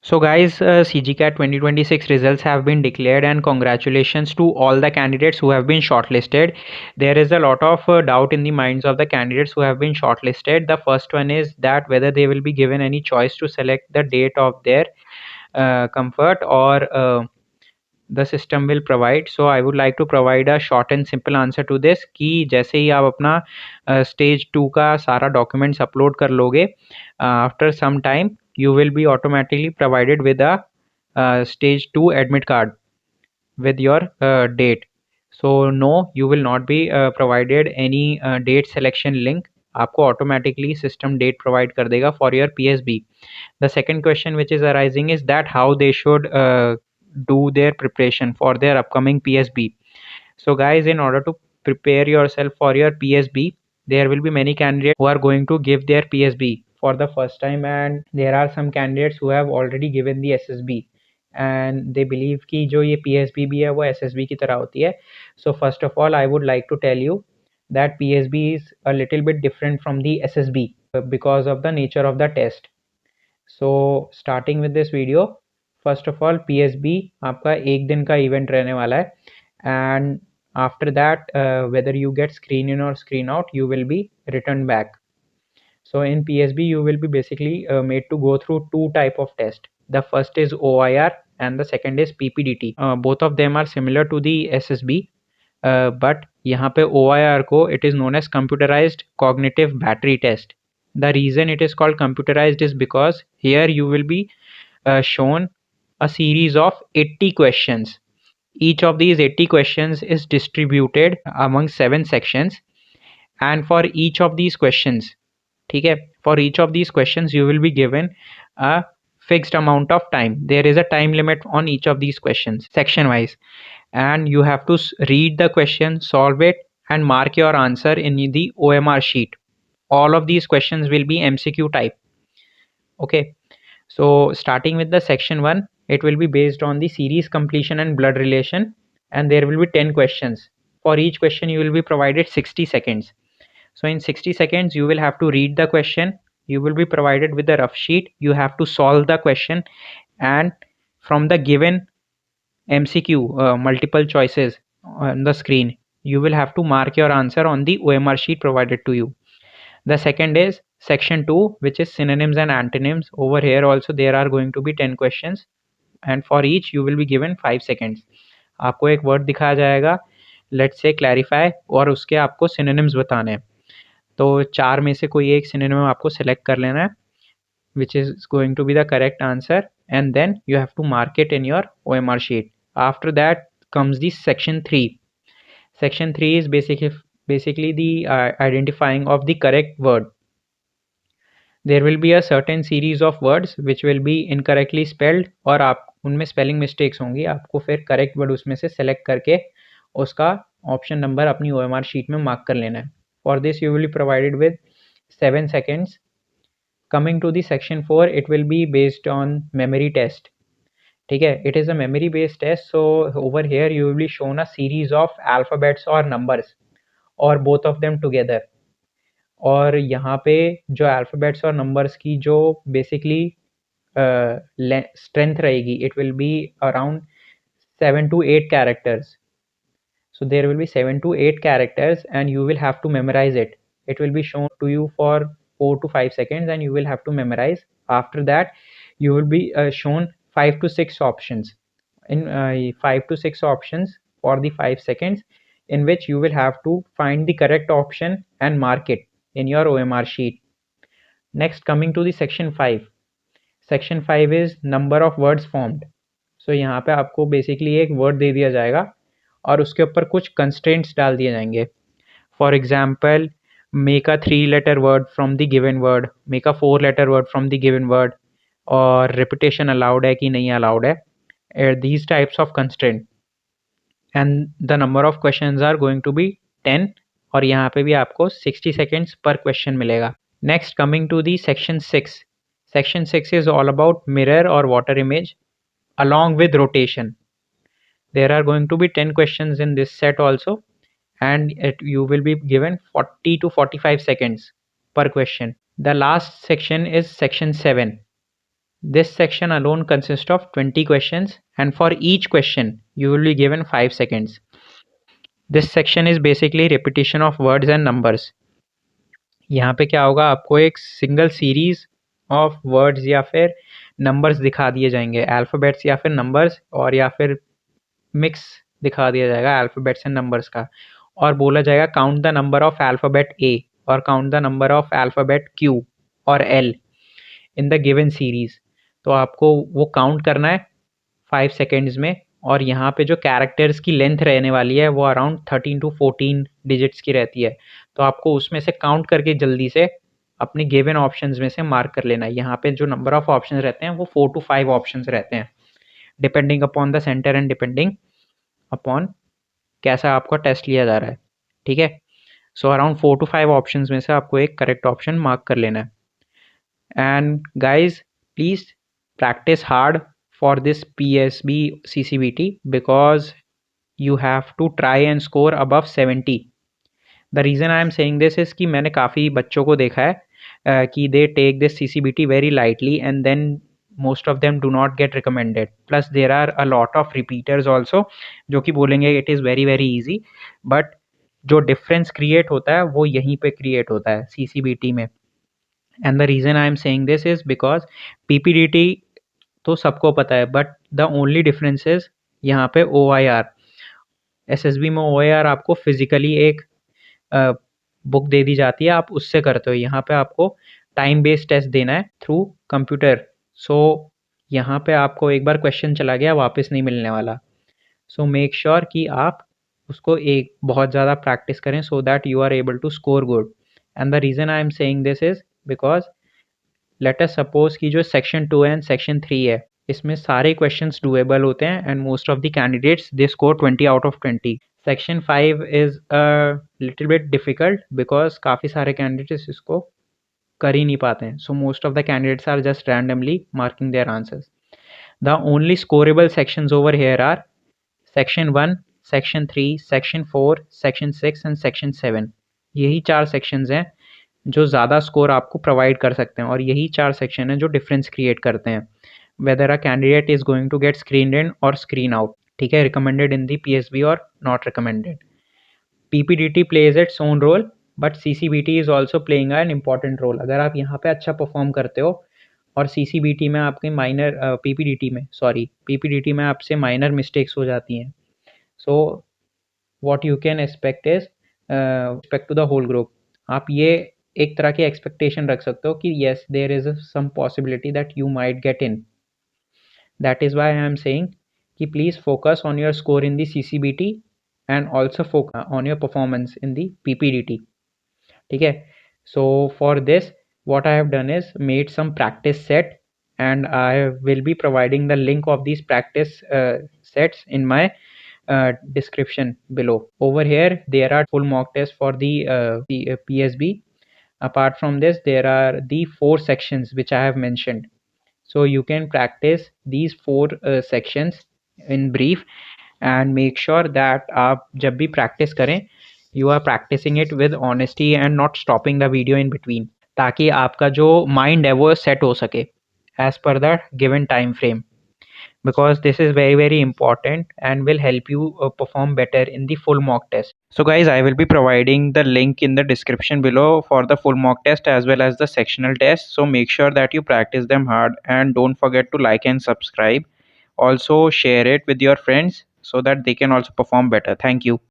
So guys, CGCAT 2026 results have been declared and congratulations to all the candidates who have been shortlisted. There is a lot of doubt in the minds of the candidates who have been shortlisted. The first one is that whether they will be given any choice to select the date of their comfort or the system will provide. So I would like to provide a short and simple answer to this कि जैसे ही आप अपना stage 2 का सारा documents upload कर लोगे after some time you will be automatically provided with a stage 2 admit card with your date. So no, you will not be provided any date selection link. आपको automatically system date provide कर देगा for your PSB. The second question which is arising is that how they should do their preparation for their upcoming PSB. So guys, in order to prepare yourself for your PSB, there will be many candidates who are going to give their PSB for the first time, and there are some candidates who have already given the SSB and they believe कि जो ये PSB भी है वो SSB की तरह होती है. So first of all, I would like to tell you that PSB is a little bit different from the SSB because of the nature of the test. So starting with this video, first of all PSB आपका एक दिन का event रहने वाला है and after that whether you get screen in or screen out, you will be returned back. So in PSB you will be basically made to go through two type of test. The first is OIR and the second is PPDT. Both of them are similar to the SSB, but यहाँ पे OIR को it is known as computerized cognitive battery test. The reason it is called computerized is because here you will be shown a series of 80 questions. Each of these 80 questions is distributed among 7 sections, and for each of these questions, ठीक है, for each of these questions you will be given a fixed amount of time. There is a time limit on each of these questions section wise, and you have to read the question, solve it and mark your answer in the OMR sheet. All of these questions will be MCQ type. Okay, so starting with the section 1, it will be based on the series completion and blood relation, and there will be 10 questions. For each question you will be provided 60 seconds. So in 60 seconds you will have to read the question, you will be provided with a rough sheet, you have to solve the question, and from the given MCQ multiple choices on the screen, you will have to mark your answer on the OMR sheet provided to you. The second is section 2, which is synonyms and antonyms. Over here also there are going to be 10 questions and for each you will be given 5 seconds. आपको एक word दिखाया जाएगा, let's say clarify, और उसके आपको synonyms बताने हैं. तो 4 में से कोई एक सिनोनिम आपको सेलेक्ट कर लेना है which is going to be the correct answer, and then you have to mark it in your OMR sheet. After that comes the section 3. Section 3 is basically the identifying of the correct word. There will be a certain series of words which will be incorrectly spelled, और आप उनमें spelling mistakes होंगी. आपको फिर correct word उसमें से select करके उसका ऑप्शन नंबर अपनी OMR शीट में मार्क कर लेना है. For this you will be provided with 7 seconds. Coming to the section 4, it will be based on memory test. ठीक है, it is a memory based test. So over here you will be shown a series of alphabets or numbers or both of them together. और यहाँ पे जो alphabets और numbers की जो basically strength रहेगी, it will be around 7 to 8 characters. So there will be 7 to 8 characters and you will have to memorize it. It will be shown to you for 4 to 5 seconds and you will have to memorize. After that you will be shown 5 to 6 options. In 5 to 6 options for the 5 seconds, in which you will have to find the correct option and mark it in your OMR sheet. Next, coming to the section 5. Section 5 is number of words formed. So यहाँ पे आपको basically एक word दे दिया जाएगा और उसके ऊपर कुछ कंस्ट्रेंट्स डाल दिए जाएंगे. For example, make a 3-letter word from the given word, make a 4-letter word from the given word, और रिपीटेशन अलाउड है कि नहीं अलाउड है. These types of constraint, and the number of questions are going to be 10, और यहाँ पे भी आपको 60 seconds per question मिलेगा. Next, coming to the section 6. Section 6 is all about mirror or water image along with rotation. There are going to be 10 questions in this set also, and you will be given 40 to 45 seconds per question. The last section is section 7. This section alone consists of 20 questions, and for each question you will be given 5 seconds. This section is basically repetition of words and numbers. यहाँ पे क्या होगा, आपको एक single series of words या फिर numbers दिखा दिए जाएंगे, अल्फ़ाबेट्स या फिर नंबर्स, और या फिर मिक्स दिखा दिया जाएगा अल्फ़ाबेट्स एंड नंबर्स का, और बोला जाएगा count the number of alphabet A और count the number of alphabet Q और L in the given series. तो आपको वो काउंट करना है 5 सेकेंड्स में, और यहाँ पे जो कैरेक्टर्स की लेंथ रहने वाली है वो अराउंड 13 to 14 डिजिट्स की रहती है। तो आपको उसमें से काउंट करके जल्दी से अपने गिवन ऑप्शंस में से मार्क कर लेना है। यहाँ पे जो नंबर ऑफ ऑप्शन रहते हैं वो 4 to 5 ऑप्शंस रहते हैं, depending upon the centre and depending upon कैसा आपका टेस्ट लिया जा रहा है। ठीक है, सो अराउंड 4 to 5 ऑप्शंस में से आपको एक करेक्ट ऑप्शन मार्क कर लेना है। And guys, please practice hard for this PSB CCBT because you have to try and score above 70. The reason I am saying this is कि मैंने काफ़ी बच्चों को देखा है कि they take this CCBT very lightly and then most of them do not get recommended. Plus there are a lot of repeaters also जो कि बोलेंगे it is very very easy, but जो difference create होता है वो यहीं पे create होता है CCBT में। And the reason I am saying this is because PPDT तो सबको पता है, but the only difference is यहाँ पे OIR। एसएसबी में OIR आपको फिजिकली एक बुक दे दी जाती है, आप उससे करते हो। यहाँ पे आपको टाइम बेस्ड टेस्ट देना है थ्रू कंप्यूटर। सो यहाँ पे आपको एक बार क्वेश्चन चला गया वापस नहीं मिलने वाला। सो मेक श्योर कि आप उसको एक बहुत ज़्यादा प्रैक्टिस करें so that you are able to score good. And the reason I am saying this is because let us suppose कि जो सेक्शन 2 एंड सेक्शन 3 है इसमें सारे क्वेश्चंस डूएबल होते हैं and most of the candidates they score 20 out of 20। Section 5 is a little bit difficult because काफ़ी सारे candidates इसको कर ही नहीं पाते हैं। So most of the candidates are just randomly marking their answers. The only scorable sections over here are section 1, section 3, section 4, section 6 and section 7। यही 4 sections हैं जो ज़्यादा स्कोर आपको प्रोवाइड कर सकते हैं, और यही 4 सेक्शन हैं जो डिफरेंस क्रिएट करते हैं whether a candidate is going to get screen in और स्क्रीन आउट। ठीक है, रिकमेंडेड इन दी PSB और not recommended. PPDT plays its own role but CCBT is also playing an important role. अगर आप यहाँ पे अच्छा परफॉर्म करते हो और CCBT में आपके माइनर PPDT में आपसे माइनर मिस्टेक्स हो जाती हैं, so what you can expect is expect to the whole group. आप ये एक तरह की एक्सपेक्टेशन रख सकते हो कि yes there is some possibility that you might get in. That is why I am saying कि please focus on your score in the CCBT and also focus on your performance in the PPDT। ठीक है, so for this what I have done is made some practice set and I will be providing the link of these practice sets in my description below. Over here there are full mock tests for the PSB. Apart from this there are the 4 sections which I have mentioned, so you can practice these 4 sections in brief and make sure that आप जब भी practice करें you are practicing it with honesty and not stopping the video in between, ताकि आपका जो mind है वो set हो सके as per the given time frame, because this is very very important and will help you perform better in the full mock test. So guys, I will be providing the link in the description below for the full mock test as well as the sectional test, so make sure that you practice them hard and don't forget to like and subscribe. Also share it with your friends so that they can also perform better. Thank you.